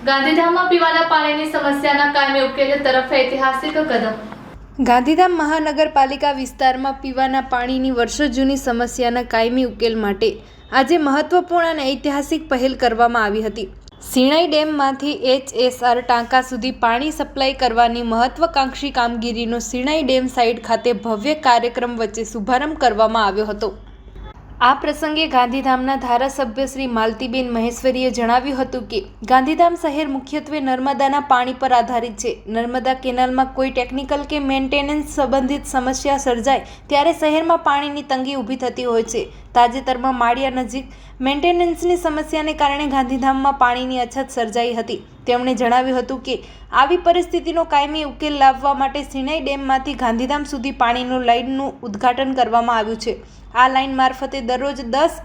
ગાંધીધામમાં પીવાના પાણીની સમસ્યાના કાયમી ઉકેલ તરફ ઐતિહાસિક કદમ। ગાંધીધામ મહાનગરપાલિકા વિસ્તારમાં પીવાના પાણીની વર્ષો જૂની સમસ્યાના કાયમી ઉકેલ માટે આજે મહત્વપૂર્ણ અને ઐતિહાસિક પહેલ કરવામાં આવી હતી। શિણાઈ ડેમમાંથી HSR ટાંકા સુધી પાણી સપ્લાય કરવાની મહત્વાકાંક્ષી કામગીરીનો શિણાઈ ડેમ સાઇટ ખાતે ભવ્ય કાર્યક્રમ વચ્ચે શુભારંભ કરવામાં આવ્યો હતો। આ પ્રસંગે ગાંધીધામના ધારાસભ્ય શ્રી માલતીબેન મહેશ્વરીએ જણાવ્યું હતું કે ગાંધીધામ શહેર મુખ્યત્વે નર્મદાના પાણી પર આધારિત છે। નર્મદા કેનાલમાં કોઈ ટેકનિકલ કે મેન્ટેનન્સ સંબંધિત સમસ્યા સર્જાય ત્યારે શહેરમાં પાણીની તંગી ઊભી થતી હોય છે। તાજેતરમાં માળિયા નજીક મેન્ટેનન્સની સમસ્યાને કારણે ગાંધીધામમાં પાણીની અછત સર્જાઈ હતી। તેમણે જણાવ્યું હતું કે આવી પરિસ્થિતિનો કાયમી ઉકેલ લાવવા માટે શિણાઈ ડેમમાંથી ગાંધીધામ સુધી પાણીનું લાઇનનું ઉદ્ઘાટન કરવામાં આવ્યું છે। આ લાઇન મારફતે દરરોજ 10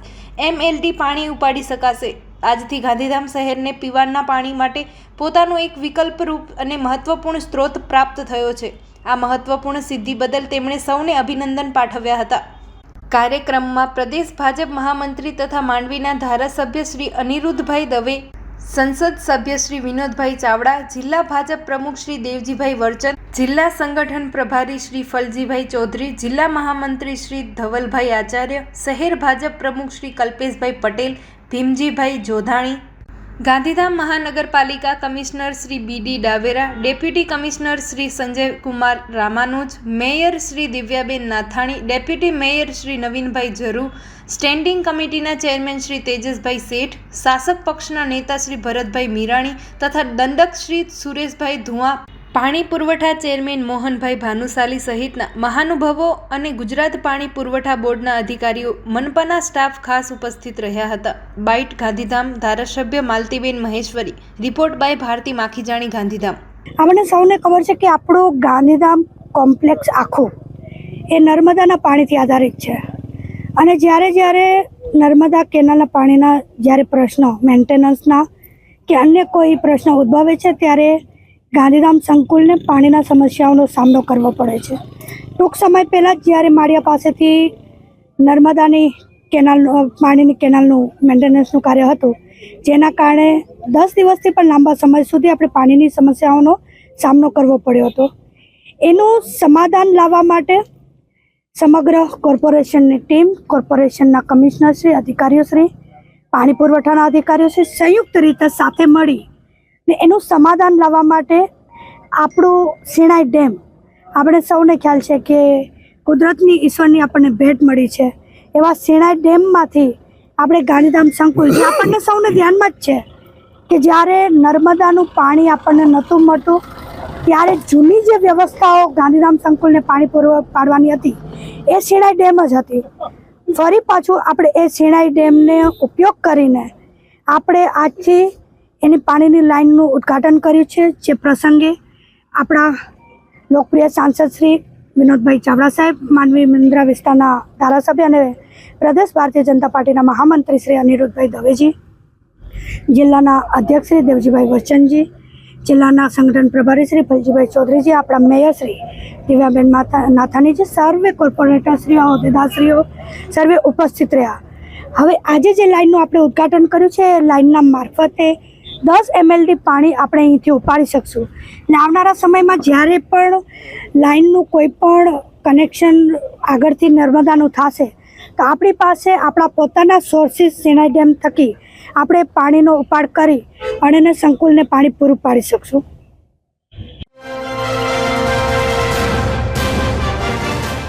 MLD પાણી ઉપાડી શકાશે। આજથી ગાંધીધામ શહેરને પીવાના પાણી માટે પોતાનો એક વિકલ્પરૂપ અને મહત્વપૂર્ણ સ્ત્રોત પ્રાપ્ત થયો છે। આ મહત્વપૂર્ણ સિદ્ધિ બદલ તેમણે સૌને અભિનંદન પાઠવ્યા હતા। કાર્યક્રમમાં પ્રદેશ ભાજપ મહામંત્રી તથા માંડવીના ધારાસભ્ય શ્રી અનિરુદ્ધભાઈ દવે, સંસદ સભ્ય શ્રી વિનોદભાઈ ચાવડા, જિલ્લા ભાજપ પ્રમુખ શ્રી દેવજીભાઈ વરચન, જિલ્લા સંગઠન પ્રભારી શ્રી ફલજીભાઈ ચૌધરી, જિલ્લા મહામંત્રી શ્રી ધવલભાઈ આચાર્ય, શહેર ભાજપ પ્રમુખ શ્રી કલ્પેશભાઈ પટેલ, ભીમજીભાઈ જોધાણી, ગાંધીધામ મહાનગરપાલિકા commissioner Shri BD Davera, deputy commissioner Shri Sanjaykumar Ramanuj, mayor Shri Divyaben Nathani, deputy mayor Shri Navinbhai Zaru, standing કમિટીના ચેરમેન શ્રી તેજસભાઈ શેઠ, શાસક પક્ષના નેતા શ્રી ભરતભાઈ મીરાણી તથા દંડક શ્રી સુરેશભાઈ ધુઆ, પાણી પુરવઠા ચેરમેન મોહનભાઈ ભાનુશાલી સહિતના મહાનુભાવો અને ગુજરાત પાણી પુરવઠા બોર્ડના અધિકારીઓ, મનપાના સ્ટાફ ખાસ ઉપસ્થિત રહ્યા હતા। બાઇટ ગાંધીધામ ધારાસભ્ય માલતીબેન મહેશ્વરી, રિપોર્ટ બાય ભારતી માખીજાણી, ગાંધીધામ। આપણે સૌને ખબર છે કે આપણું ગાંધીધામ કોમ્પ્લેક્સ આખું એ નર્મદાના પાણીથી આધારિત છે અને જ્યારે નર્મદા કેનાલના પાણીના જ્યારે પ્રશ્નો મેન્ટેનન્સના કે અન્ય કોઈ પ્રશ્ન ઉદ્ભવે છે ત્યારે ગાંધીધામ સંકુલને પાણીના સમસ્યાઓનો સામનો કરવો પડે છે। ટૂંક સમય પહેલાં જ જ્યારે માળિયા પાસેથી નર્મદાની પાણીની કેનાલનું મેન્ટેનન્સનું કાર્ય હતું, જેના કારણે 10 દિવસથી પણ લાંબા સમય સુધી આપણે પાણીની સમસ્યાઓનો સામનો કરવો પડ્યો હતો। એનું સમાધાન લાવવા માટે સમગ્ર કોર્પોરેશનની ટીમ, કોર્પોરેશનના કમિશનરશ્રી, અધિકારીઓશ્રી, પાણી પુરવઠાના અધિકારીઓશ્રી સંયુક્ત રીતે સાથે મળી ને એનું સમાધાન લાવવા માટે આપણું શિણાઈ ડેમ, આપણે સૌને ખ્યાલ છે કે કુદરતની ઈશ્વરની આપણને ભેટ મળી છે, એવા શિણાઈ ડેમમાંથી આપણે ગાંધીધામ સંકુલ, જે આપણને સૌને ધ્યાનમાં જ છે કે જ્યારે નર્મદાનું પાણી આપણને નહોતું મળતું ત્યારે જૂની જે વ્યવસ્થાઓ ગાંધીધામ સંકુલને પાણી પૂરું પાડવાની હતી એ શિણાઈ ડેમ જ હતી। ફરી પાછું આપણે એ શિણાઈ ડેમને ઉપયોગ કરીને આપણે આજથી એની પાણીની લાઇનનું ઉદ્ઘાટન કર્યું છે, જે પ્રસંગે આપણા લોકપ્રિય સાંસદ શ્રી વિનોદભાઈ ચાવડા સાહેબ, માંડવી મુન્દ્રા વિસ્તારના ધારાસભ્ય અને પ્રદેશ ભારતીય જનતા પાર્ટીના મહામંત્રી શ્રી અનિરુદ્ધભાઈ દવેજી, જિલ્લાના અધ્યક્ષ શ્રી દેવજીભાઈ વરચનજી, જિલ્લાના સંગઠન પ્રભારી શ્રી ફલજીભાઈ ચૌધરીજી, આપણા મેયર શ્રી દિવ્યાબેન નાથાણીજી, સર્વે કોર્પોરેટરશ્રીઓ, હોદ્દેદારશ્રીઓ સર્વે ઉપસ્થિત રહ્યા। હવે આજે જે લાઇનનું આપણે ઉદ્ઘાટન કર્યું છે એ લાઇનના મારફતે 10 MLD પાણી આપણે અહીંથી ઉપાડી શકશું અને આવનારા સમયમાં જ્યારે પણ લાઇનનું કોઈ પણ કનેક્શન આગળથી નર્મદાનું થશે તો આપણી પાસે આપણા પોતાના સોર્સિસ શિણાઈ ડેમ થકી આપણે પાણીનો ઉપાડ કરી અને સંકુલને પાણી પૂરું પાડી શકશું।